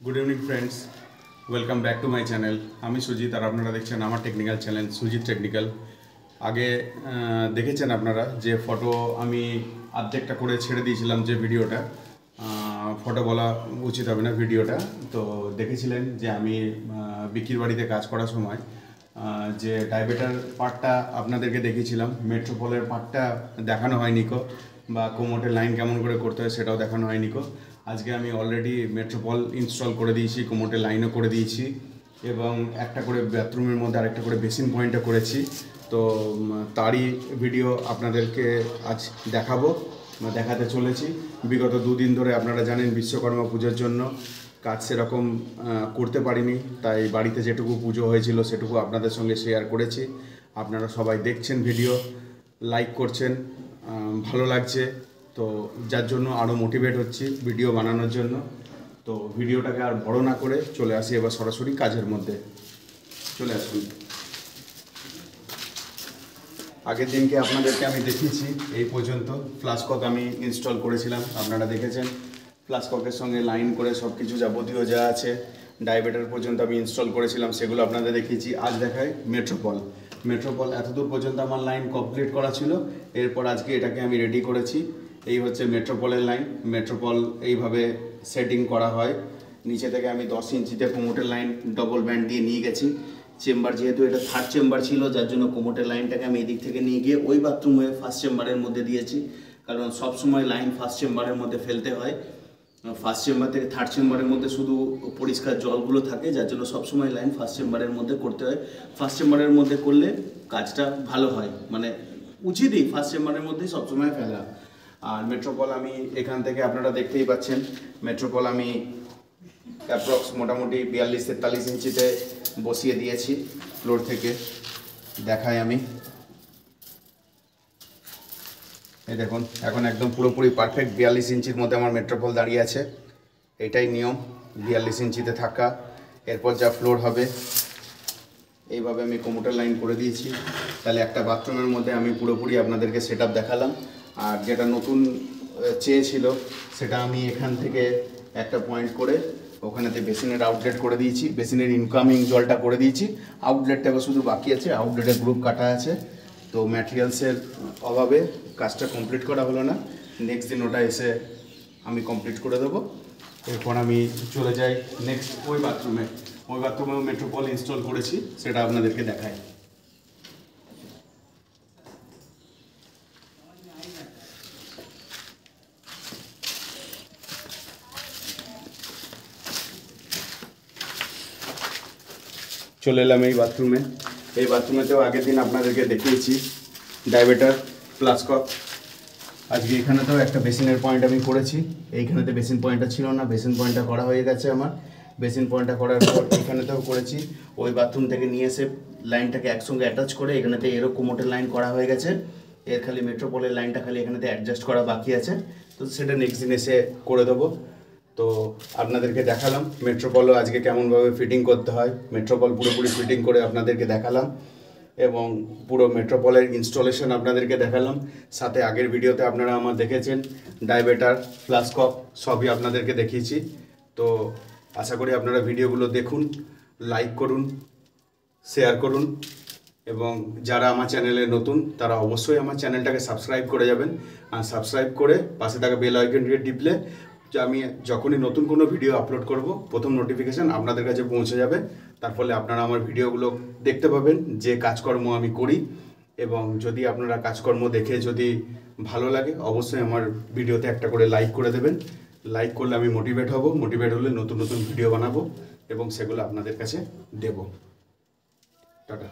Good evening friends, welcome back to my channel. हमें सुजित और अपनारा देखें आमार टेक्निकल चैनल सुजित टेक्निकल। आगे देखेছেন আপনারা যে ফটো আমি অর্ধেকটা করে ছেড়ে দিয়েছিলাম, যে ভিডিওটা ফটো বলা উচিত হবে না, ভিডিওটা তো দেখেছিলেন যে আমি বিকির বাড়িতে কাজ করার সময় যে ডায়াবেটার পার্টটা আপনাদেরকে দেখিয়েছিলাম, মেট্রোপলের পার্টটা দেখানো হয়নি কো, বা কোমোটের লাইন কেমন করে করতে হয় সেটাও দেখানো হয়নি কো। আজকে আমি অলরেডি মেট্রোপল ইনস্টল করে দিয়েছি, কোমোটের লাইনও করে দিয়েছি এবং একটা করে বাথরুমের মধ্যে আরেকটা করে বেসিন পয়েন্টও করেছি। তো তারই ভিডিও আপনাদেরকে আজ দেখাতে চলেছি। বিগত দুদিন ধরে আপনারা জানেন বিশ্বকর্মা পুজোর জন্য কাজ সেরকম করতে পারিনি, তাই বাড়িতে যেটুকু পুজো হয়েছিল সেটুকু আপনাদের সঙ্গে শেয়ার করেছি। আপনারা সবাই দেখছেন, ভিডিও লাইক করছেন, ভালো লাগছে, তো যার জন্য আরও মোটিভেট হচ্ছি ভিডিও বানানোর জন্য। তো ভিডিওটাকে আর বড় না করে চলে আসি এবার সরাসরি কাজের মধ্যে। চলে আসুন। আগের দিনকে আপনাদেরকে আমি দেখিয়েছি এই পর্যন্ত ফ্লাস্কক আমি ইনস্টল করেছিলাম, আপনারা দেখেছেন। ফ্লাস্ককের সঙ্গে লাইন করে সব কিছু যাবতীয় যা আছে ডায়াবেটার পর্যন্ত আমি ইনস্টল করেছিলাম, সেগুলো আপনাদের দেখিয়েছি। আজ দেখায় মেট্রোপল এতদূর পর্যন্ত আমার লাইন কমপ্লিট করা ছিল। এরপর আজকে এটাকে আমি রেডি করেছি। এই হচ্ছে মেট্রোপলের লাইন। মেট্রোপল এইভাবে সেটিং করা হয়। নিচে থেকে আমি 10 ইঞ্চিতে কোমোটের লাইন ডবল ব্যান্ড দিয়ে নিয়ে গেছি। চেম্বার যেহেতু এটা থার্ড চেম্বার ছিল, যার জন্য কোমোটের লাইনটাকে আমি এদিক থেকে নিয়ে গিয়ে ওই বাথরুমে ফার্স্ট চেম্বারের মধ্যে দিয়েছি, কারণ সব সময় লাইন ফার্স্ট চেম্বারের মধ্যে ফেলতে হয়। ফার্স্ট চেম্বার থেকে থার্ড চেম্বারের মধ্যে শুধু পরিষ্কার জলগুলো থাকে, যার জন্য সবসময় লাইন ফার্স্ট চেম্বারের মধ্যে করতে হয়। ফার্স্ট চেম্বারের মধ্যে করলে কাজটা ভালো হয়, মানে উচিতই ফার্স্ট চেম্বারের মধ্যেই সবসময় ফেলা। আর মেট্রোপল আমি এখান থেকে আপনারা দেখতেই পাচ্ছেন, মেট্রোপল আমি অ্যাপ্রক্স মোটামুটি 42-43 ইঞ্চিতে বসিয়ে দিয়েছি ফ্লোর থেকে। দেখাই আমি, এই দেখুন এখন একদম পুরোপুরি পারফেক্ট 42 ইঞ্চির মধ্যে আমার মেট্রোপল দাঁড়িয়ে আছে। এটাই নিয়ম, 42 ইঞ্চিতে থাকা। এরপর যা ফ্লোর হবে, এইভাবে আমি কোমোটের লাইন করে দিয়েছি। তাহলে একটা বাথরুমের মধ্যে আমি পুরোপুরি আপনাদেরকে সেট আপ দেখালাম। আর যেটা নতুন চেয়েছিল সেটা আমি এখান থেকে একটা পয়েন্ট করে ওখানেতে বেসিনের আউটলেট করে দিয়েছি, বেসিনের ইনকামিং জলটা করে দিয়েছি। আউটলেটটা শুধু বাকি আছে, আউটলেটের গ্রুপ কাটা আছে। তো ম্যাটেরিয়ালসের অভাবে কাজটা কমপ্লিট করা হলো না। নেক্সট দিন ওটা এসে আমি কমপ্লিট করে দেবো। এরপর আমি চলে যাই নেক্সট ওই বাথরুমেও মেট্রোপল ইনস্টল করেছি, সেটা আপনাদেরকে দেখাই। চলে এলাম এই বাথরুমেতেও আগের দিন আপনাদেরকে দেখিয়েছি ডায়াবেটার ফ্লাস্কক। আজকে এখানেতেও একটা বেসিনের পয়েন্ট আমি করেছি। এইখানেতে বেসিন পয়েন্টটা ছিল না, বেসিন পয়েন্টটা করা হয়ে গেছে আমার। বেসিন পয়েন্টটা করার পর এখানেতেও করেছি। ওই বাথরুম থেকে নিয়ে এসে লাইনটাকে একসঙ্গে অ্যাটাচ করে এখানেতে এরও কোমোটের লাইন করা হয়ে গেছে। এর খালি মেট্রোপলের লাইনটা খালি এখানেতে অ্যাডজাস্ট করা বাকি আছে, তো সেটা নেক্সট দিন এসে করে দেবো। তো আপনাদেরকে দেখালাম মেট্রোপলও আজকে কেমনভাবে ফিটিং করতে হয়। মেট্রোপল পুরোপুরি ফিটিং করে আপনাদেরকে দেখালাম এবং পুরো মেট্রোপলের ইনস্টলেশন আপনাদেরকে দেখালাম। সাথে আগের ভিডিওতে আপনারা আমার দেখেছেন ডায়াবেটার ফ্লাস্কক সবই আপনাদেরকে দেখিয়েছি। তো আশা করি আপনারা ভিডিওগুলো দেখুন, লাইক করুন, শেয়ার করুন এবং যারা আমার চ্যানেলে নতুন তারা অবশ্যই আমার চ্যানেলটাকে সাবস্ক্রাইব করে যাবেন। আর সাবস্ক্রাইব করে পাশে থাকা বেল আইকনটিকে টিপলে আমি যখনই নতুন কোনো ভিডিও আপলোড করব প্রথম নোটিফিকেশান আপনাদের কাছে পৌঁছে যাবে। তার ফলে আপনারা আমার ভিডিওগুলো দেখতে পাবেন যে কাজকর্ম আমি করি। এবং যদি আপনারা কাজকর্ম দেখে যদি ভালো লাগে অবশ্যই আমার ভিডিওতে একটা করে লাইক করে দেবেন। লাইক করলে আমি মোটিভেট হব, মোটিভেট হলে নতুন নতুন ভিডিও বানাবো এবং সেগুলো আপনাদের কাছে দেব। টাটা।